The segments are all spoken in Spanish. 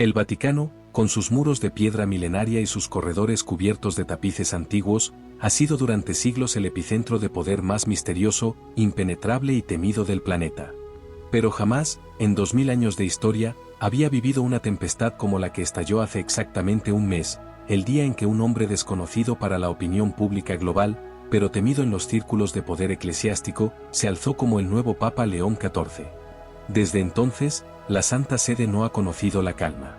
El Vaticano, con sus muros de piedra milenaria y sus corredores cubiertos de tapices antiguos, ha sido durante siglos el epicentro de poder más misterioso, impenetrable y temido del planeta. Pero jamás, en 2000 años de historia, había vivido una tempestad como la que estalló hace exactamente un mes, el día en que un hombre desconocido para la opinión pública global, pero temido en los círculos de poder eclesiástico, se alzó como el nuevo Papa León XIV. Desde entonces, la Santa Sede no ha conocido la calma.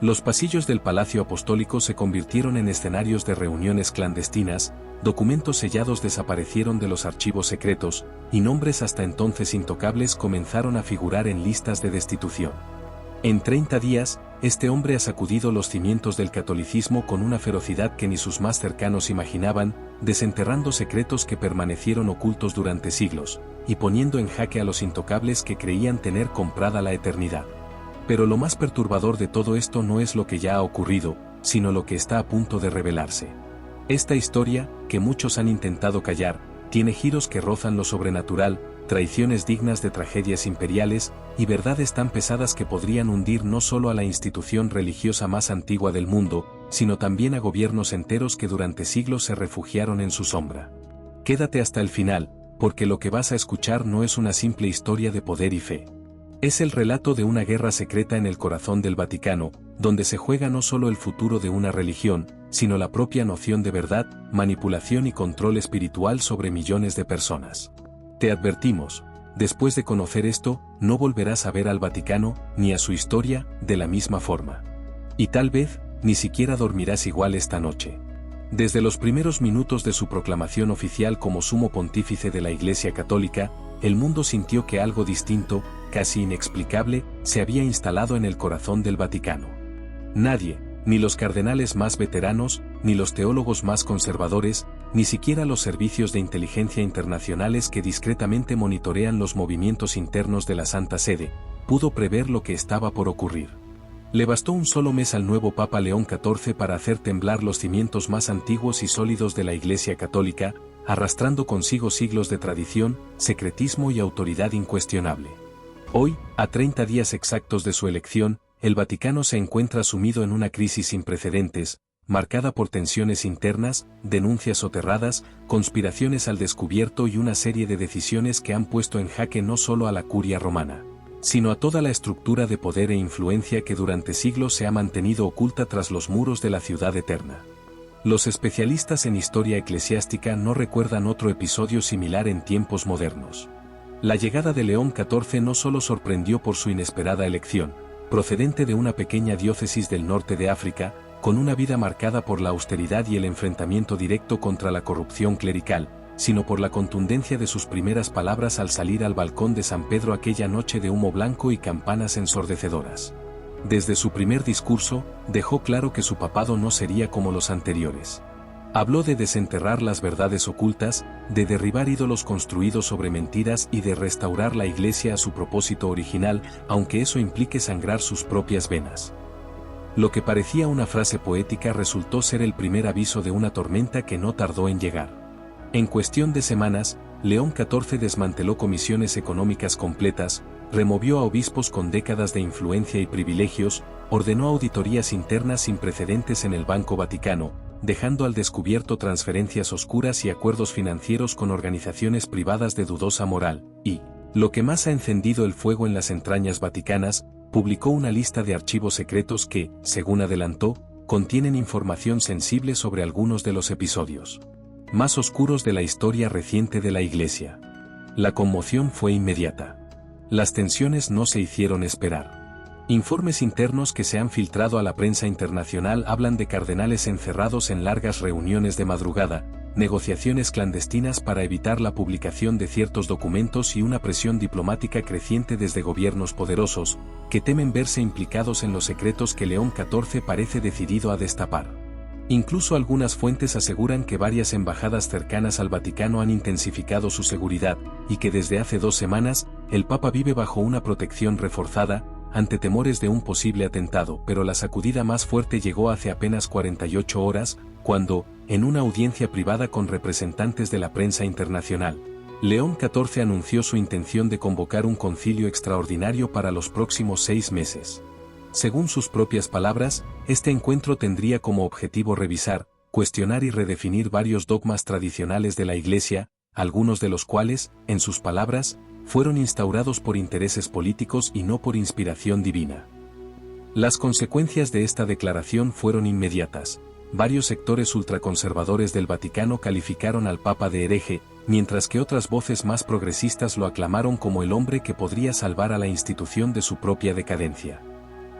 Los pasillos del Palacio Apostólico se convirtieron en escenarios de reuniones clandestinas, documentos sellados desaparecieron de los archivos secretos, y nombres hasta entonces intocables comenzaron a figurar en listas de destitución. En 30 días, este hombre ha sacudido los cimientos del catolicismo con una ferocidad que ni sus más cercanos imaginaban, desenterrando secretos que permanecieron ocultos durante siglos, y poniendo en jaque a los intocables que creían tener comprada la eternidad. Pero lo más perturbador de todo esto no es lo que ya ha ocurrido, sino lo que está a punto de revelarse. Esta historia, que muchos han intentado callar, tiene giros que rozan lo sobrenatural, traiciones dignas de tragedias imperiales, y verdades tan pesadas que podrían hundir no solo a la institución religiosa más antigua del mundo, sino también a gobiernos enteros que durante siglos se refugiaron en su sombra. Quédate hasta el final, porque lo que vas a escuchar no es una simple historia de poder y fe. Es el relato de una guerra secreta en el corazón del Vaticano, donde se juega no solo el futuro de una religión, sino la propia noción de verdad, manipulación y control espiritual sobre millones de personas. Te advertimos, después de conocer esto, no volverás a ver al Vaticano, ni a su historia, de la misma forma. Y tal vez, ni siquiera dormirás igual esta noche. Desde los primeros minutos de su proclamación oficial como sumo pontífice de la Iglesia Católica, el mundo sintió que algo distinto, casi inexplicable, se había instalado en el corazón del Vaticano. Nadie, ni los cardenales más veteranos, ni los teólogos más conservadores, ni siquiera los servicios de inteligencia internacionales que discretamente monitorean los movimientos internos de la Santa Sede, pudo prever lo que estaba por ocurrir. Le bastó un solo mes al nuevo Papa León XIV para hacer temblar los cimientos más antiguos y sólidos de la Iglesia Católica, arrastrando consigo siglos de tradición, secretismo y autoridad incuestionable. Hoy, a 30 días exactos de su elección, el Vaticano se encuentra sumido en una crisis sin precedentes, marcada por tensiones internas, denuncias soterradas, conspiraciones al descubierto y una serie de decisiones que han puesto en jaque no solo a la curia romana, sino a toda la estructura de poder e influencia que durante siglos se ha mantenido oculta tras los muros de la ciudad eterna. Los especialistas en historia eclesiástica no recuerdan otro episodio similar en tiempos modernos. La llegada de León XIV no solo sorprendió por su inesperada elección, procedente de una pequeña diócesis del norte de África, con una vida marcada por la austeridad y el enfrentamiento directo contra la corrupción clerical, sino por la contundencia de sus primeras palabras al salir al balcón de San Pedro aquella noche de humo blanco y campanas ensordecedoras. Desde su primer discurso, dejó claro que su papado no sería como los anteriores. Habló de desenterrar las verdades ocultas, de derribar ídolos construidos sobre mentiras y de restaurar la Iglesia a su propósito original, aunque eso implique sangrar sus propias venas. Lo que parecía una frase poética resultó ser el primer aviso de una tormenta que no tardó en llegar. En cuestión de semanas, León XIV desmanteló comisiones económicas completas, removió a obispos con décadas de influencia y privilegios, ordenó auditorías internas sin precedentes en el Banco Vaticano, dejando al descubierto transferencias oscuras y acuerdos financieros con organizaciones privadas de dudosa moral, y, lo que más ha encendido el fuego en las entrañas vaticanas, publicó una lista de archivos secretos que, según adelantó, contienen información sensible sobre algunos de los episodios más oscuros de la historia reciente de la Iglesia. La conmoción fue inmediata. Las tensiones no se hicieron esperar. Informes internos que se han filtrado a la prensa internacional hablan de cardenales encerrados en largas reuniones de madrugada, negociaciones clandestinas para evitar la publicación de ciertos documentos y una presión diplomática creciente desde gobiernos poderosos, que temen verse implicados en los secretos que León XIV parece decidido a destapar. Incluso algunas fuentes aseguran que varias embajadas cercanas al Vaticano han intensificado su seguridad, y que desde hace 2 semanas, el Papa vive bajo una protección reforzada, ante temores de un posible atentado, pero la sacudida más fuerte llegó hace apenas 48 horas, cuando, en una audiencia privada con representantes de la prensa internacional, León XIV anunció su intención de convocar un concilio extraordinario para los próximos 6 meses. Según sus propias palabras, este encuentro tendría como objetivo revisar, cuestionar y redefinir varios dogmas tradicionales de la Iglesia, algunos de los cuales, en sus palabras, fueron instaurados por intereses políticos y no por inspiración divina. Las consecuencias de esta declaración fueron inmediatas. Varios sectores ultraconservadores del Vaticano calificaron al Papa de hereje, mientras que otras voces más progresistas lo aclamaron como el hombre que podría salvar a la institución de su propia decadencia.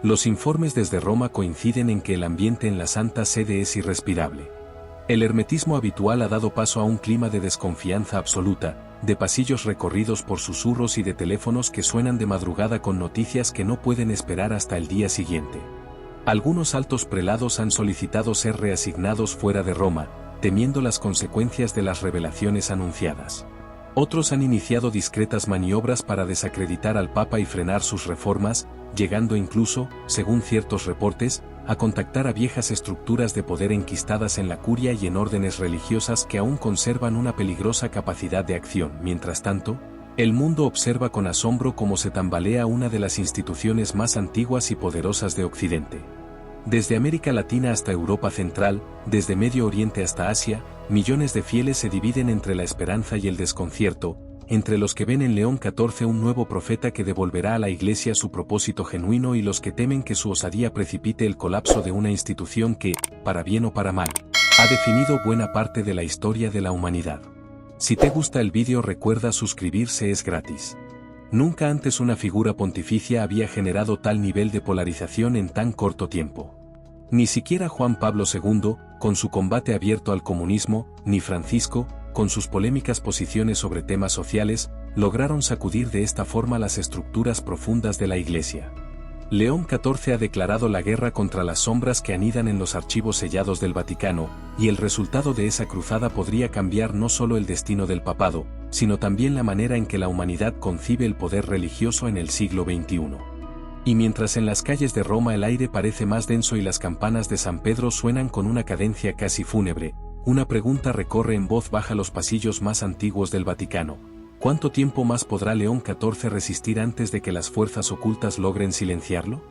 Los informes desde Roma coinciden en que el ambiente en la Santa Sede es irrespirable. El hermetismo habitual ha dado paso a un clima de desconfianza absoluta, de pasillos recorridos por susurros y de teléfonos que suenan de madrugada con noticias que no pueden esperar hasta el día siguiente. Algunos altos prelados han solicitado ser reasignados fuera de Roma, temiendo las consecuencias de las revelaciones anunciadas. Otros han iniciado discretas maniobras para desacreditar al Papa y frenar sus reformas, llegando incluso, según ciertos reportes, a contactar a viejas estructuras de poder enquistadas en la curia y en órdenes religiosas que aún conservan una peligrosa capacidad de acción. Mientras tanto, el mundo observa con asombro cómo se tambalea una de las instituciones más antiguas y poderosas de Occidente. Desde América Latina hasta Europa Central, desde Medio Oriente hasta Asia, millones de fieles se dividen entre la esperanza y el desconcierto, entre los que ven en León XIV un nuevo profeta que devolverá a la Iglesia su propósito genuino y los que temen que su osadía precipite el colapso de una institución que, para bien o para mal, ha definido buena parte de la historia de la humanidad. Si te gusta el vídeo, recuerda suscribirse, es gratis. Nunca antes una figura pontificia había generado tal nivel de polarización en tan corto tiempo. Ni siquiera Juan Pablo II, con su combate abierto al comunismo, ni Francisco, con sus polémicas posiciones sobre temas sociales, lograron sacudir de esta forma las estructuras profundas de la Iglesia. León XIV ha declarado la guerra contra las sombras que anidan en los archivos sellados del Vaticano, y el resultado de esa cruzada podría cambiar no solo el destino del papado, sino también la manera en que la humanidad concibe el poder religioso en el siglo XXI. Y mientras en las calles de Roma el aire parece más denso y las campanas de San Pedro suenan con una cadencia casi fúnebre, una pregunta recorre en voz baja los pasillos más antiguos del Vaticano: ¿cuánto tiempo más podrá León XIV resistir antes de que las fuerzas ocultas logren silenciarlo?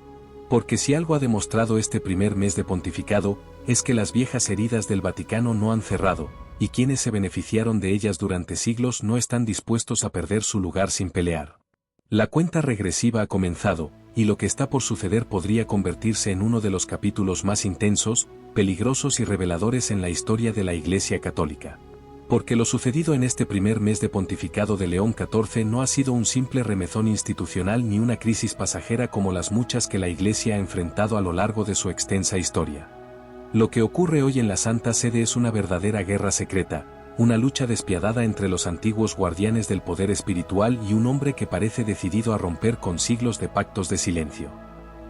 Porque si algo ha demostrado este primer mes de pontificado, es que las viejas heridas del Vaticano no han cerrado, y quienes se beneficiaron de ellas durante siglos no están dispuestos a perder su lugar sin pelear. La cuenta regresiva ha comenzado, y lo que está por suceder podría convertirse en uno de los capítulos más intensos, peligrosos y reveladores en la historia de la Iglesia Católica. Porque lo sucedido en este primer mes de pontificado de León XIV no ha sido un simple remezón institucional ni una crisis pasajera como las muchas que la Iglesia ha enfrentado a lo largo de su extensa historia. Lo que ocurre hoy en la Santa Sede es una verdadera guerra secreta, una lucha despiadada entre los antiguos guardianes del poder espiritual y un hombre que parece decidido a romper con siglos de pactos de silencio.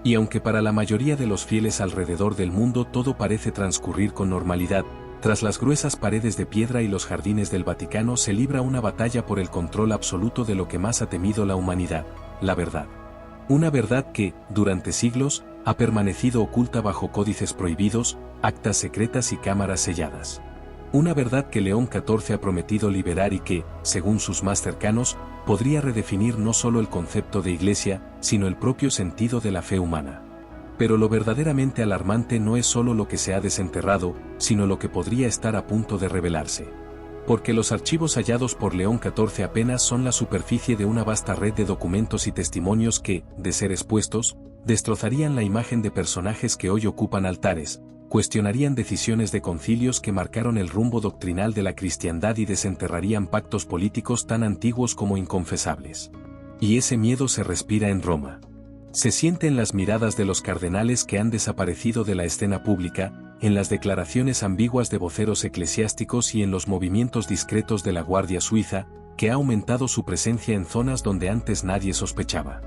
Y aunque para la mayoría de los fieles alrededor del mundo todo parece transcurrir con normalidad, tras las gruesas paredes de piedra y los jardines del Vaticano se libra una batalla por el control absoluto de lo que más ha temido la humanidad: la verdad. Una verdad que, durante siglos, ha permanecido oculta bajo códices prohibidos, actas secretas y cámaras selladas. Una verdad que León XIV ha prometido liberar y que, según sus más cercanos, podría redefinir no solo el concepto de Iglesia, sino el propio sentido de la fe humana. Pero lo verdaderamente alarmante no es solo lo que se ha desenterrado, sino lo que podría estar a punto de revelarse. Porque los archivos hallados por León XIV apenas son la superficie de una vasta red de documentos y testimonios que, de ser expuestos, destrozarían la imagen de personajes que hoy ocupan altares, cuestionarían decisiones de concilios que marcaron el rumbo doctrinal de la cristiandad y desenterrarían pactos políticos tan antiguos como inconfesables. Y ese miedo se respira en Roma. Se siente en las miradas de los cardenales que han desaparecido de la escena pública, en las declaraciones ambiguas de voceros eclesiásticos y en los movimientos discretos de la Guardia Suiza, que ha aumentado su presencia en zonas donde antes nadie sospechaba.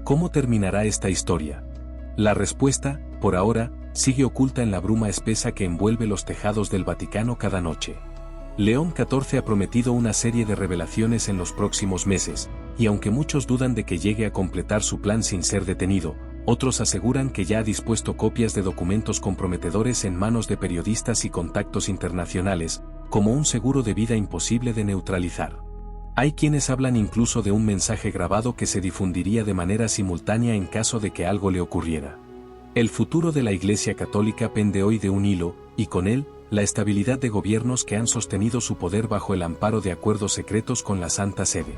¿Cómo terminará esta historia? La respuesta, por ahora, sigue oculta en la bruma espesa que envuelve los tejados del Vaticano cada noche. León XIV ha prometido una serie de revelaciones en los próximos meses, y aunque muchos dudan de que llegue a completar su plan sin ser detenido, otros aseguran que ya ha dispuesto copias de documentos comprometedores en manos de periodistas y contactos internacionales, como un seguro de vida imposible de neutralizar. Hay quienes hablan incluso de un mensaje grabado que se difundiría de manera simultánea en caso de que algo le ocurriera. El futuro de la Iglesia Católica pende hoy de un hilo, y con él, la estabilidad de gobiernos que han sostenido su poder bajo el amparo de acuerdos secretos con la Santa Sede.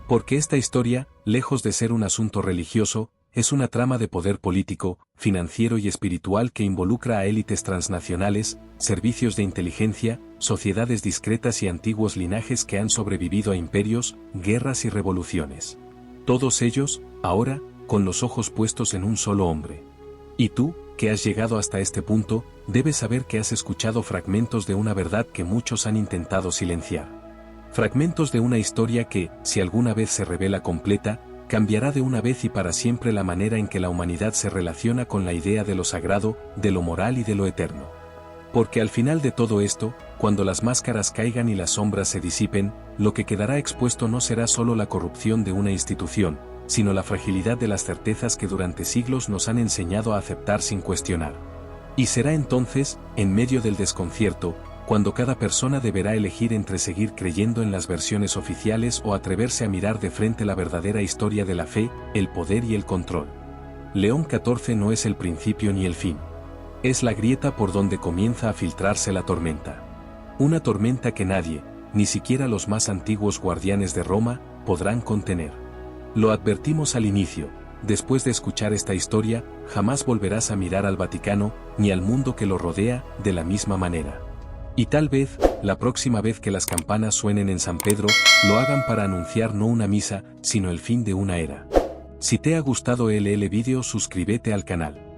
Porque esta historia, lejos de ser un asunto religioso, es una trama de poder político, financiero y espiritual que involucra a élites transnacionales, servicios de inteligencia, sociedades discretas y antiguos linajes que han sobrevivido a imperios, guerras y revoluciones. Todos ellos, ahora, con los ojos puestos en un solo hombre. Y tú, que has llegado hasta este punto, debes saber que has escuchado fragmentos de una verdad que muchos han intentado silenciar. Fragmentos de una historia que, si alguna vez se revela completa, cambiará de una vez y para siempre la manera en que la humanidad se relaciona con la idea de lo sagrado, de lo moral y de lo eterno. Porque al final de todo esto, cuando las máscaras caigan y las sombras se disipen, lo que quedará expuesto no será solo la corrupción de una institución, sino la fragilidad de las certezas que durante siglos nos han enseñado a aceptar sin cuestionar. Y será entonces, en medio del desconcierto, cuando cada persona deberá elegir entre seguir creyendo en las versiones oficiales o atreverse a mirar de frente la verdadera historia de la fe, el poder y el control. León XIV no es el principio ni el fin. Es la grieta por donde comienza a filtrarse la tormenta. Una tormenta que nadie, ni siquiera los más antiguos guardianes de Roma, podrán contener. Lo advertimos al inicio, después de escuchar esta historia, jamás volverás a mirar al Vaticano, ni al mundo que lo rodea, de la misma manera. Y tal vez, la próxima vez que las campanas suenen en San Pedro, lo hagan para anunciar no una misa, sino el fin de una era. Si te ha gustado el vídeo, suscríbete al canal.